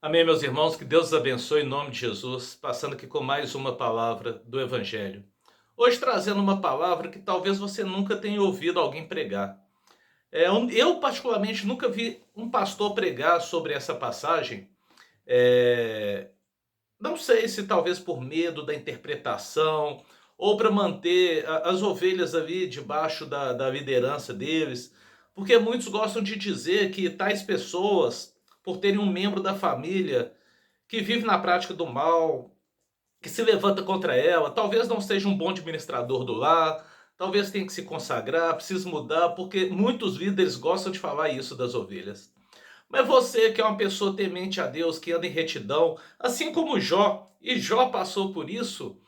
Amém, meus irmãos, que Deus os abençoe em nome de Jesus, passando aqui com mais uma palavra do Evangelho. Hoje trazendo uma palavra que talvez você nunca tenha ouvido alguém pregar. Eu particularmente nunca vi um pastor pregar sobre essa passagem. Não sei se talvez por medo da interpretação ou para manter as ovelhas ali debaixo da liderança deles, porque muitos gostam de dizer que tais pessoas, por terem um membro da família que vive na prática do mal, que se levanta contra ela, talvez não seja um bom administrador do lar, talvez tenha que se consagrar, precisa mudar, porque muitos líderes gostam de falar isso das ovelhas. Mas você que é uma pessoa temente a Deus, que anda em retidão, assim como Jó, e Jó passou por isso,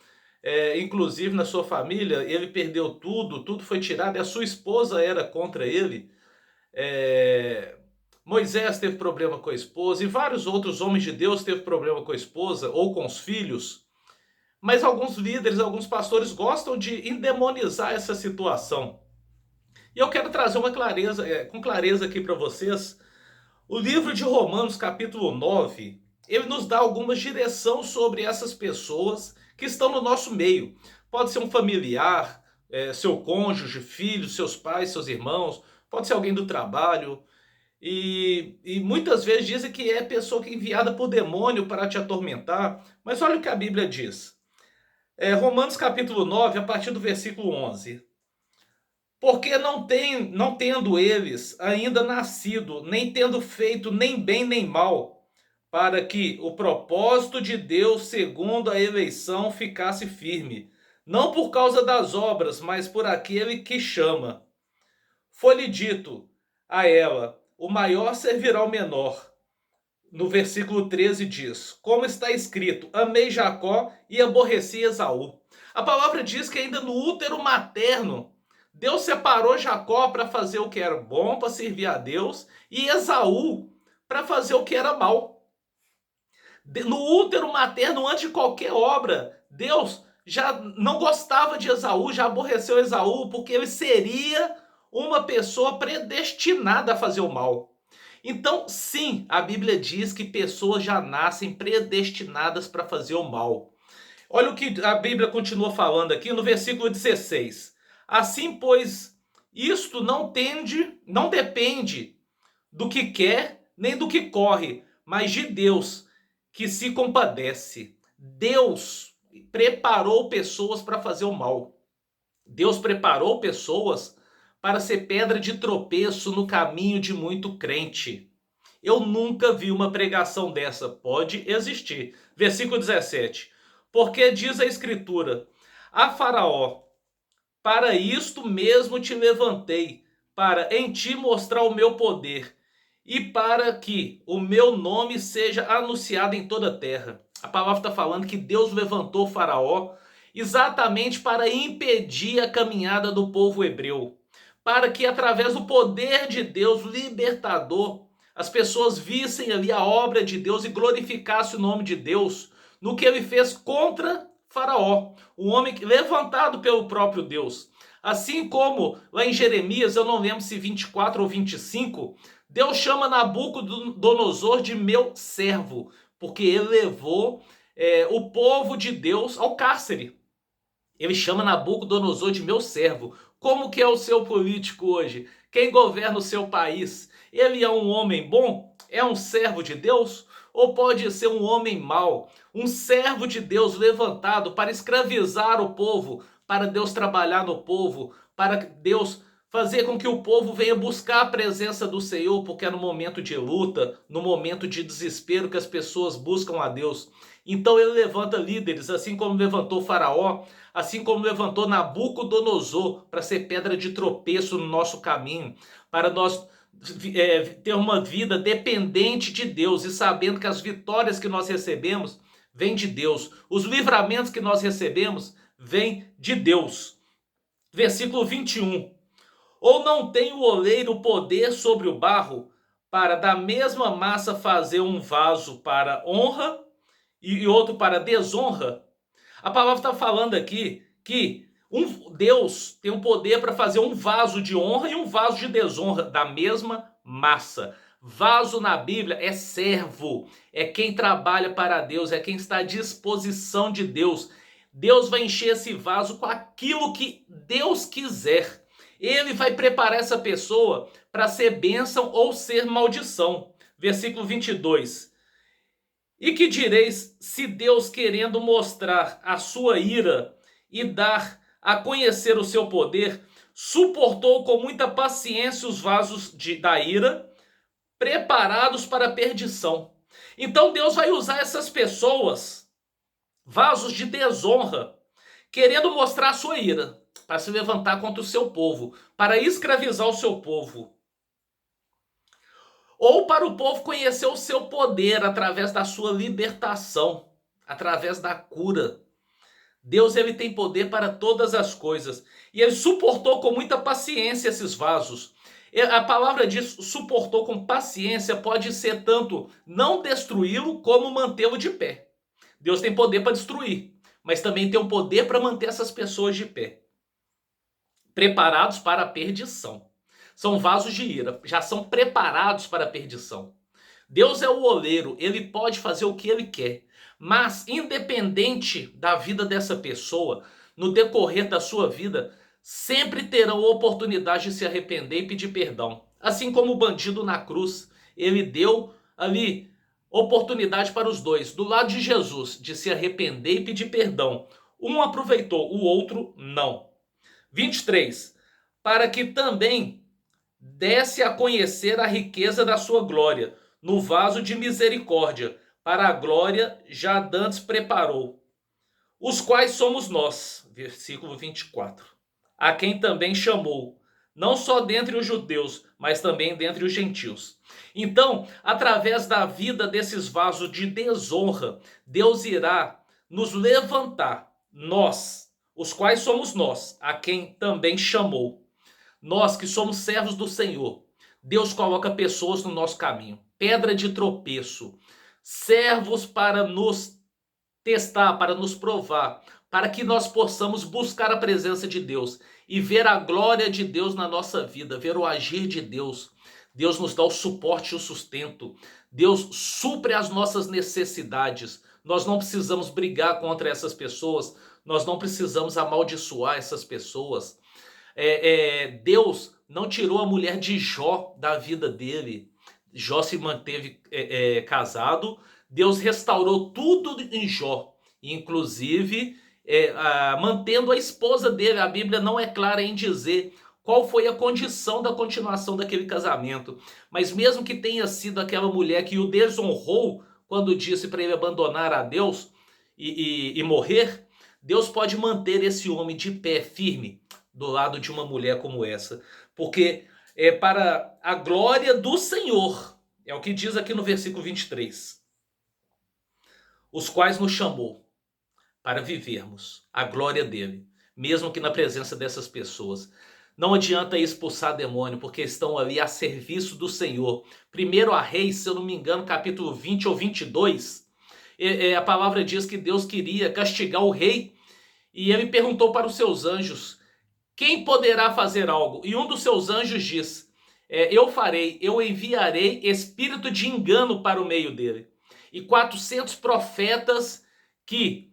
inclusive na sua família, ele perdeu tudo, tudo foi tirado, e a sua esposa era contra ele. É, Moisés teve problema com a esposa e vários outros homens de Deus teve problema com a esposa ou com os filhos. Mas alguns líderes, alguns pastores gostam de endemonizar essa situação. E eu quero trazer uma clareza, com clareza aqui para vocês. O livro de Romanos, capítulo 9, ele nos dá alguma direção sobre essas pessoas que estão no nosso meio. Pode ser um familiar, seu cônjuge, filhos, seus pais, seus irmãos, pode ser alguém do trabalho. E muitas vezes dizem que é pessoa que é enviada por demônio para te atormentar. Mas olha o que a Bíblia diz. Romanos capítulo 9, a partir do versículo 11. Porque não tendo eles ainda nascido, nem tendo feito nem bem nem mal, para que o propósito de Deus, segundo a eleição, ficasse firme, não por causa das obras, mas por aquele que chama. Foi-lhe dito a ela: o maior servirá ao menor. No versículo 13 diz: como está escrito, amei Jacó e aborreci Esaú. A palavra diz que ainda no útero materno, Deus separou Jacó para fazer o que era bom, para servir a Deus, e Esaú para fazer o que era mal. No útero materno, antes de qualquer obra, Deus já não gostava de Esaú, já aborreceu Esaú, porque ele seria uma pessoa predestinada a fazer o mal. Então, sim, a Bíblia diz que pessoas já nascem predestinadas para fazer o mal. Olha o que a Bíblia continua falando aqui no versículo 16. Assim, pois, isto não depende do que quer, nem do que corre, mas de Deus, que se compadece. Deus preparou pessoas para fazer o mal. Deus preparou pessoas para ser pedra de tropeço no caminho de muito crente. Eu nunca vi uma pregação dessa. Pode existir. Versículo 17. Porque diz a Escritura: a Faraó, para isto mesmo te levantei, para em ti mostrar o meu poder, e para que o meu nome seja anunciado em toda a terra. A palavra está falando que Deus levantou o Faraó exatamente para impedir a caminhada do povo hebreu, para que através do poder de Deus libertador, as pessoas vissem ali a obra de Deus e glorificassem o nome de Deus no que ele fez contra Faraó, o homem levantado pelo próprio Deus. Assim como lá em Jeremias, eu não lembro se 24 ou 25, Deus chama Nabucodonosor de meu servo, porque ele levou o povo de Deus ao cárcere. Ele chama Nabucodonosor de meu servo. Como que é o seu político hoje? Quem governa o seu país? Ele é um homem bom? É um servo de Deus? Ou pode ser um homem mau? Um servo de Deus levantado para escravizar o povo, para Deus trabalhar no povo, para Deus fazer com que o povo venha buscar a presença do Senhor, porque é no momento de luta, no momento de desespero que as pessoas buscam a Deus. Então ele levanta líderes, assim como levantou Faraó, assim como levantou Nabucodonosor para ser pedra de tropeço no nosso caminho, para nós ter uma vida dependente de Deus e sabendo que as vitórias que nós recebemos vêm de Deus, os livramentos que nós recebemos vêm de Deus. Versículo 21. Ou não tem o oleiro poder sobre o barro para da mesma massa fazer um vaso para honra e outro para desonra? A palavra está falando aqui que Deus tem o poder para fazer um vaso de honra e um vaso de desonra da mesma massa. Vaso na Bíblia é servo, é quem trabalha para Deus, é quem está à disposição de Deus. Deus vai encher esse vaso com aquilo que Deus quiser. Ele vai preparar essa pessoa para ser bênção ou ser maldição. Versículo 22. E que direis se Deus, querendo mostrar a sua ira e dar a conhecer o seu poder, suportou com muita paciência os vasos da ira, preparados para a perdição? Então Deus vai usar essas pessoas, vasos de desonra, querendo mostrar a sua ira, para se levantar contra o seu povo, para escravizar o seu povo. Ou para o povo conhecer o seu poder através da sua libertação, através da cura. Deus, ele tem poder para todas as coisas. E ele suportou com muita paciência esses vasos. A palavra diz suportou com paciência, pode ser tanto não destruí-lo como mantê-lo de pé. Deus tem poder para destruir, mas também tem o poder para manter essas pessoas de pé, preparados para a perdição. São vasos de ira, já são preparados para a perdição. Deus é o oleiro, ele pode fazer o que ele quer, mas independente da vida dessa pessoa, no decorrer da sua vida, sempre terão oportunidade de se arrepender e pedir perdão. Assim como o bandido na cruz, ele deu ali oportunidade para os dois, do lado de Jesus, de se arrepender e pedir perdão. Um aproveitou, o outro não. 23. Para que também desse a conhecer a riqueza da sua glória, no vaso de misericórdia, para a glória já dantes preparou, os quais somos nós, versículo 24, a quem também chamou, não só dentre os judeus, mas também dentre os gentios. Então, através da vida desses vasos de desonra, Deus irá nos levantar, nós, os quais somos nós, a quem também chamou. Nós que somos servos do Senhor, Deus coloca pessoas no nosso caminho, pedra de tropeço, servos para nos testar, para nos provar, para que nós possamos buscar a presença de Deus e ver a glória de Deus na nossa vida, ver o agir de Deus. Deus nos dá o suporte e o sustento. Deus supre as nossas necessidades. Nós não precisamos brigar contra essas pessoas, nós não precisamos amaldiçoar essas pessoas. Deus não tirou a mulher de Jó da vida dele. Jó se manteve casado. Deus restaurou tudo em Jó, inclusive mantendo a esposa dele. A Bíblia não é clara em dizer qual foi a condição da continuação daquele casamento, mas mesmo que tenha sido aquela mulher que o desonrou quando disse para ele abandonar a Deus e morrer, Deus pode manter esse homem de pé, firme, do lado de uma mulher como essa, porque é para a glória do Senhor, é o que diz aqui no versículo 23, os quais nos chamou para vivermos a glória dele, mesmo que na presença dessas pessoas. Não adianta expulsar demônio, porque estão ali a serviço do Senhor. Primeiro a Reis, se eu não me engano, capítulo 20 ou 22, a palavra diz que Deus queria castigar o rei, e ele perguntou para os seus anjos, quem poderá fazer algo? E um dos seus anjos diz, eu farei, eu enviarei espírito de engano para o meio dele. E 400 profetas que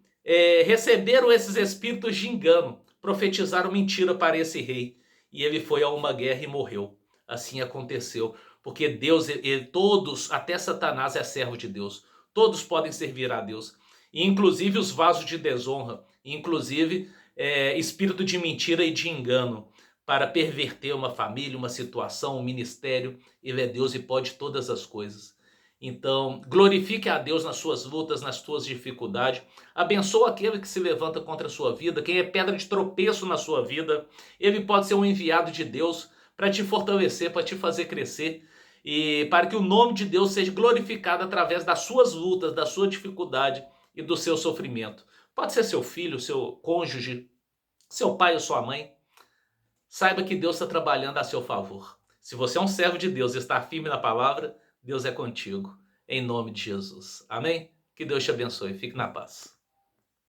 receberam esses espíritos de engano, profetizaram mentira para esse rei. E ele foi a uma guerra e morreu. Assim aconteceu. Porque Deus, todos, até Satanás é servo de Deus. Todos podem servir a Deus. E inclusive os vasos de desonra. Inclusive espírito de mentira e de engano. Para perverter uma família, uma situação, um ministério. Ele é Deus e pode todas as coisas. Então, glorifique a Deus nas suas lutas, nas suas dificuldades. Abençoa aquele que se levanta contra a sua vida. Quem é pedra de tropeço na sua vida, ele pode ser um enviado de Deus para te fortalecer, para te fazer crescer. E para que o nome de Deus seja glorificado através das suas lutas, da sua dificuldade e do seu sofrimento. Pode ser seu filho, seu cônjuge, seu pai ou sua mãe. Saiba que Deus está trabalhando a seu favor. Se você é um servo de Deus e está firme na palavra, Deus é contigo, em nome de Jesus. Amém? Que Deus te abençoe. Fique na paz.